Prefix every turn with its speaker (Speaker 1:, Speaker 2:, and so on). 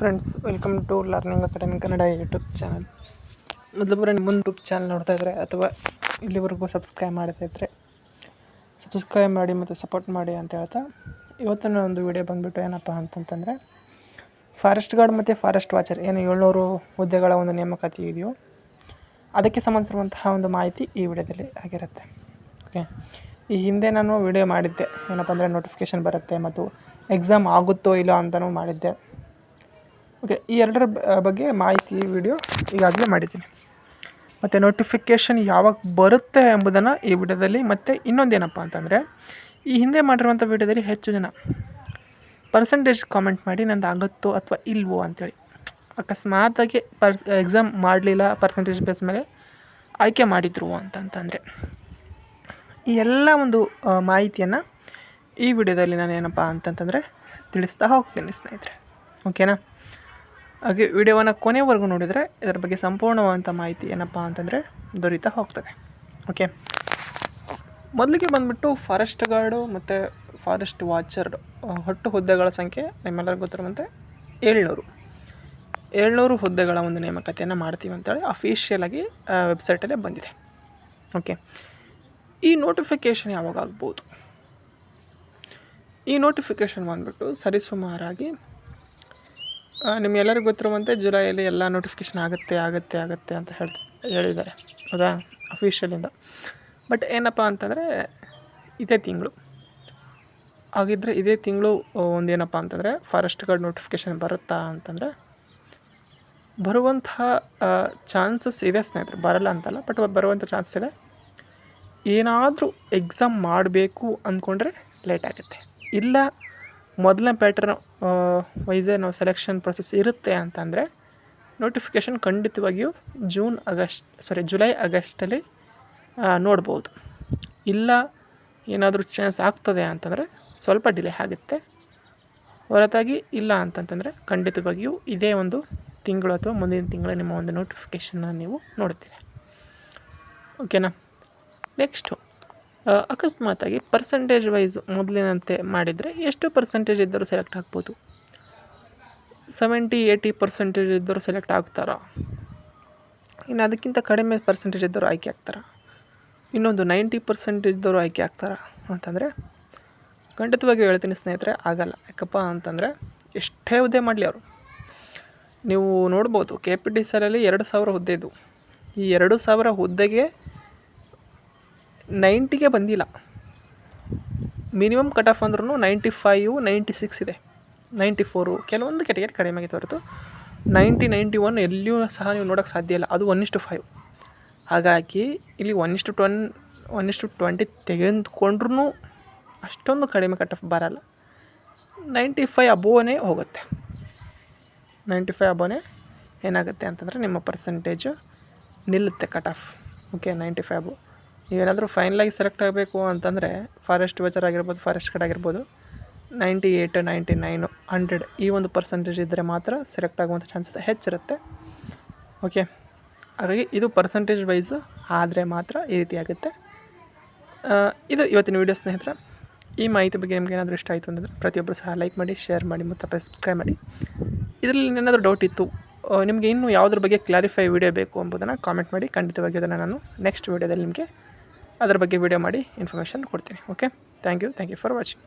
Speaker 1: Friends, welcome to learning academy Kannada YouTube channel. ಮೊದಲು ಬರೋ ನಿಮ್ಮ ಯೂಟ್ಯೂಬ್ ಚಾನಲ್ ನೋಡ್ತಾ ಇದ್ದರೆ ಅಥವಾ ಇಲ್ಲಿವರೆಗೂ ಸಬ್ಸ್ಕ್ರೈಬ್ ಮಾಡ್ತಾ ಇದ್ದರೆ ಸಬ್ಸ್ಕ್ರೈಬ್ ಮಾಡಿ ಮತ್ತು ಸಪೋರ್ಟ್ ಮಾಡಿ ಅಂತ ಹೇಳ್ತಾ, ಇವತ್ತಿನ ಒಂದು ವಿಡಿಯೋ ಬಂದುಬಿಟ್ಟು ಏನಪ್ಪ ಅಂತಂತಂದರೆ, ಫಾರೆಸ್ಟ್ ಗಾರ್ಡ್ ಮತ್ತು ಫಾರೆಸ್ಟ್ ವಾಚರ್ ಏನು 700 ಹುದ್ದೆಗಳ ಒಂದು ನೇಮಕಾತಿ ಇದೆಯೋ ಅದಕ್ಕೆ ಸಂಬಂಧಿಸಿರುವಂತಹ ಒಂದು ಮಾಹಿತಿ ಈ ವಿಡಿಯೋದಲ್ಲಿ ಆಗಿರುತ್ತೆ. ಓಕೆ, ಈ ಹಿಂದೆ ನಾನು ವಿಡಿಯೋ ಮಾಡಿದ್ದೆ, ಏನಪ್ಪ ಅಂದರೆ ನೋಟಿಫಿಕೇಷನ್ ಬರುತ್ತೆ ಮತ್ತು ಎಕ್ಸಾಮ್ ಆಗುತ್ತೋ ಇಲ್ಲೋ ಅಂತಲೂ ಮಾಡಿದ್ದೆ. ಓಕೆ, ಈ ಎರಡರ ಬಗ್ಗೆ ಮಾಹಿತಿ ವಿಡಿಯೋ ಈಗಾಗಲೇ ಮಾಡಿದ್ದೀನಿ. ಮತ್ತು ನೋಟಿಫಿಕೇಷನ್ ಯಾವಾಗ ಬರುತ್ತೆ ಎಂಬುದನ್ನು ಈ ವಿಡಿಯೋದಲ್ಲಿ, ಮತ್ತು ಇನ್ನೊಂದೇನಪ್ಪ ಅಂತಂದರೆ, ಈ ಹಿಂದೆ ಮಾಡಿರುವಂಥ ವಿಡಿಯೋದಲ್ಲಿ ಹೆಚ್ಚು ಜನ ಪರ್ಸೆಂಟೇಜ್ ಕಾಮೆಂಟ್ ಮಾಡಿ ನಂದು ಆಗುತ್ತೋ ಅಥವಾ ಇಲ್ವೋ ಅಂಥೇಳಿ. ಅಕಸ್ಮಾತಾಗಿ ಎಕ್ಸಾಮ್ ಮಾಡಲಿಲ್ಲ, ಪರ್ಸೆಂಟೇಜ್ ಬೇಸ್ ಮೇಲೆ ಆಯ್ಕೆ ಮಾಡಿದ್ರು ಅಂತಂತಂದರೆ, ಈ ಎಲ್ಲ ಒಂದು ಮಾಹಿತಿಯನ್ನು ಈ ವಿಡಿಯೋದಲ್ಲಿ ನಾನು ಏನಪ್ಪ ಅಂತಂತಂದರೆ ತಿಳಿಸ್ತಾ ಹೋಗ್ತೀನಿ ಸ್ನೇಹಿತರೆ. ಓಕೆನಾ? ಹಾಗೆ ವಿಡಿಯೋವನ್ನು ಕೊನೆವರೆಗೂ ನೋಡಿದರೆ ಇದರ ಬಗ್ಗೆ ಸಂಪೂರ್ಣವಾದಂಥ ಮಾಹಿತಿ ಏನಪ್ಪ ಅಂತಂದರೆ ದೊರೀತಾ ಹೋಗ್ತದೆ. ಓಕೆ, ಮೊದಲಿಗೆ ಬಂದುಬಿಟ್ಟು ಫಾರೆಸ್ಟ್ ಗಾರ್ಡು ಮತ್ತು ಫಾರೆಸ್ಟ್ ವಾಚರ್ ಒಟ್ಟು ಹುದ್ದೆಗಳ ಸಂಖ್ಯೆ ನಿಮ್ಮೆಲ್ಲರಿಗೂ ಗೊತ್ತಿರುವಂತೆ 700 ಹುದ್ದೆಗಳ ಒಂದು ನೇಮಕಾತಿಯನ್ನು ಮಾಡ್ತೀವಿ ಅಂತೇಳಿ ಅಫಿಷಿಯಲಾಗಿ ವೆಬ್ಸೈಟಲ್ಲೇ ಬಂದಿದೆ. ಓಕೆ, ಈ ನೋಟಿಫಿಕೇಷನ್ ಯಾವಾಗ ಆಗ್ಬೋದು? ಈ ನೋಟಿಫಿಕೇಷನ್ ಬಂದುಬಿಟ್ಟು ಸರಿಸುಮಾರಾಗಿ ನಿಮಗೆಲ್ಲರಿಗೂ ಗೊತ್ತಿರುವಂತೆ ಜುಲೈಯಲ್ಲಿ ಎಲ್ಲ ನೋಟಿಫಿಕೇಷನ್ ಆಗುತ್ತೆ ಅಂತ ಹೇಳಿದ್ದಾರೆ, ಹೌದಾ, ಅಫಿಷಿಯಲಿಂದ. ಬಟ್ ಏನಪ್ಪ ಅಂತಂದರೆ ಇದೇ ತಿಂಗಳು ಹಾಗಿದ್ದರೆ ಇದೇ ತಿಂಗಳು ಒಂದೇನಪ್ಪ ಅಂತಂದರೆ ಫಾರೆಸ್ಟ್ ಗಾರ್ಡ್ ನೋಟಿಫಿಕೇಷನ್ ಬರುತ್ತಾ ಅಂತಂದರೆ ಬರುವಂತಹ ಚಾನ್ಸಸ್ ಇದೆ ಸ್ನೇಹಿತರೆ. ಬರಲ್ಲ ಅಂತಲ್ಲ, ಬಟ್ ಬರುವಂಥ ಚಾನ್ಸಸ್ ಇದೆ. ಏನಾದರೂ ಎಕ್ಸಾಮ್ ಮಾಡಬೇಕು ಅಂದ್ಕೊಂಡ್ರೆ ಲೇಟ್ ಆಗುತ್ತೆ, ಇಲ್ಲ ಮೊದಲನೇ ಪ್ಯಾಟರ್ನ್ ವೈಸೇ ನಾವು ಸೆಲೆಕ್ಷನ್ ಪ್ರೊಸೆಸ್ ಇರುತ್ತೆ ಅಂತಂದರೆ ನೋಟಿಫಿಕೇಷನ್ ಖಂಡಿತವಾಗಿಯೂ ಜುಲೈ ಆಗಸ್ಟಲ್ಲಿ ನೋಡ್ಬೋದು. ಇಲ್ಲ ಏನಾದರೂ ಚಾನ್ಸ್ ಆಗ್ತದೆ ಅಂತಂದರೆ ಸ್ವಲ್ಪ ಡಿಲೇ ಆಗುತ್ತೆ. ಹೊರತಾಗಿ ಇಲ್ಲ ಅಂತಂತಂದರೆ ಖಂಡಿತವಾಗಿಯೂ ಇದೇ ಒಂದು ತಿಂಗಳು ಅಥವಾ ಮುಂದಿನ ತಿಂಗಳು ನಿಮ್ಮ ಒಂದು ನೋಟಿಫಿಕೇಷನ್ನ ನೀವು ನೋಡ್ತೀರಿ. ಓಕೆನಾ? ನೆಕ್ಸ್ಟು, ಅಕಸ್ಮಾತಾಗಿ ಪರ್ಸೆಂಟೇಜ್ ವೈಸ್ ಮೊದಲಿನಂತೆ ಮಾಡಿದರೆ ಎಷ್ಟು ಪರ್ಸೆಂಟೇಜ್ ಇದ್ದರೂ ಸೆಲೆಕ್ಟ್ ಆಗ್ಬೋದು? 70-80% ಇದ್ದರೂ ಸೆಲೆಕ್ಟ್ ಆಗ್ತಾರಾ? ಇನ್ನು ಅದಕ್ಕಿಂತ ಕಡಿಮೆ ಪರ್ಸೆಂಟೇಜ್ ಇದ್ದರೂ ಆಯ್ಕೆ ಆಗ್ತಾರಾ? ಇನ್ನೊಂದು 90% ಇದ್ದವರು ಆಯ್ಕೆ ಆಗ್ತಾರಾ ಅಂತಂದರೆ ಖಂಡಿತವಾಗಿ ಹೇಳ್ತೀನಿ ಸ್ನೇಹಿತರೆ, ಆಗಲ್ಲ. ಯಾಕಪ್ಪ ಅಂತಂದರೆ ಎಷ್ಟೇ ಹುದ್ದೆ ಮಾಡಲಿ ಅವರು, ನೀವು ನೋಡ್ಬೋದು KPTCಯಲ್ಲಿ 2000 ಹುದ್ದೆ ಇದ್ದವು. ಈ 2000 ಹುದ್ದೆಗೆ 90ಗೆ ಬಂದಿಲ್ಲ. ಮಿನಿಮಮ್ ಕಟ್ ಆಫ್ ಅಂದ್ರೂ 95, 96 ಇದೆ, 94 ಕೆಲವೊಂದು ಕೆಟಗರಿ ಕಡಿಮೆ ಆಗಿತ್ತು ಹೊರತು 90, 91 ಎಲ್ಲಿಯೂ ಸಹ ನೀವು ನೋಡೋಕ್ಕೆ ಸಾಧ್ಯ ಇಲ್ಲ. ಅದು 1:5. ಹಾಗಾಗಿ ಇಲ್ಲಿ 1:20 ತೆಗೆದುಕೊಂಡ್ರೂ ಅಷ್ಟೊಂದು ಕಡಿಮೆ ಕಟ್ ಆಫ್ ಬರಲ್ಲ. 95 ಅಬೋನೇ ಹೋಗುತ್ತೆ. 95 ಅಬೋನೇ ಏನಾಗುತ್ತೆ ಅಂತಂದರೆ ನಿಮ್ಮ ಪರ್ಸೆಂಟೇಜು ನಿಲ್ಲುತ್ತೆ ಕಟ್ ಆಫ್. ಓಕೆ, 95 ಅಬೋ. ನೀವೇನಾದರೂ ಫೈನಲಾಗಿ ಸೆಲೆಕ್ಟ್ ಆಗಬೇಕು ಅಂತಂದರೆ ಫಾರೆಸ್ಟ್ ವಾಚರ್ ಆಗಿರ್ಬೋದು, ಫಾರೆಸ್ಟ್ ಗಾರ್ಡ್ ಆಗಿರ್ಬೋದು, 98, 99, 100 ಈ ಒಂದು ಪರ್ಸೆಂಟೇಜ್ ಇದ್ದರೆ ಮಾತ್ರ ಸೆಲೆಕ್ಟ್ ಆಗುವಂಥ ಚಾನ್ಸಸ್ ಹೆಚ್ಚಿರುತ್ತೆ. ಓಕೆ, ಹಾಗಾಗಿ ಇದು ಪರ್ಸೆಂಟೇಜ್ ವೈಸ್ ಆದರೆ ಮಾತ್ರ ಈ ರೀತಿ ಆಗುತ್ತೆ. ಇದು ಇವತ್ತಿನ ವೀಡಿಯೋ ಸ್ನೇಹಿತರೆ. ಈ ಮಾಹಿತಿ ಬಗ್ಗೆ ನಿಮ್ಗೆ ಏನಾದರೂ ಇಷ್ಟ ಆಯಿತು ಅಂತಂದರೆ ಪ್ರತಿಯೊಬ್ಬರು ಸಹ ಲೈಕ್ ಮಾಡಿ, ಶೇರ್ ಮಾಡಿ ಮತ್ತು ಸಬ್ಸ್ಕ್ರೈಬ್ ಮಾಡಿ. ಇದರಲ್ಲಿ ಏನಾದರೂ ಡೌಟ್ ಇತ್ತು, ನಿಮಗೆ ಇನ್ನೂ ಯಾವುದ್ರ ಬಗ್ಗೆ ಕ್ಲಾರಿಫೈ ವಿಡಿಯೋ ಬೇಕು ಎಂಬುದನ್ನು ಕಾಮೆಂಟ್ ಮಾಡಿ. ಖಂಡಿತವಾಗಿ ಅದನ್ನು ನಾನು ನೆಕ್ಸ್ಟ್ ವೀಡಿಯೋದಲ್ಲಿ ನಿಮಗೆ ಅದರ ಬಗ್ಗೆ ವಿಡಿಯೋ ಮಾಡಿ ಇನ್ಫಾರ್ಮೇಷನ್ ಕೊಡ್ತೀನಿ. Okay, thank you for watching.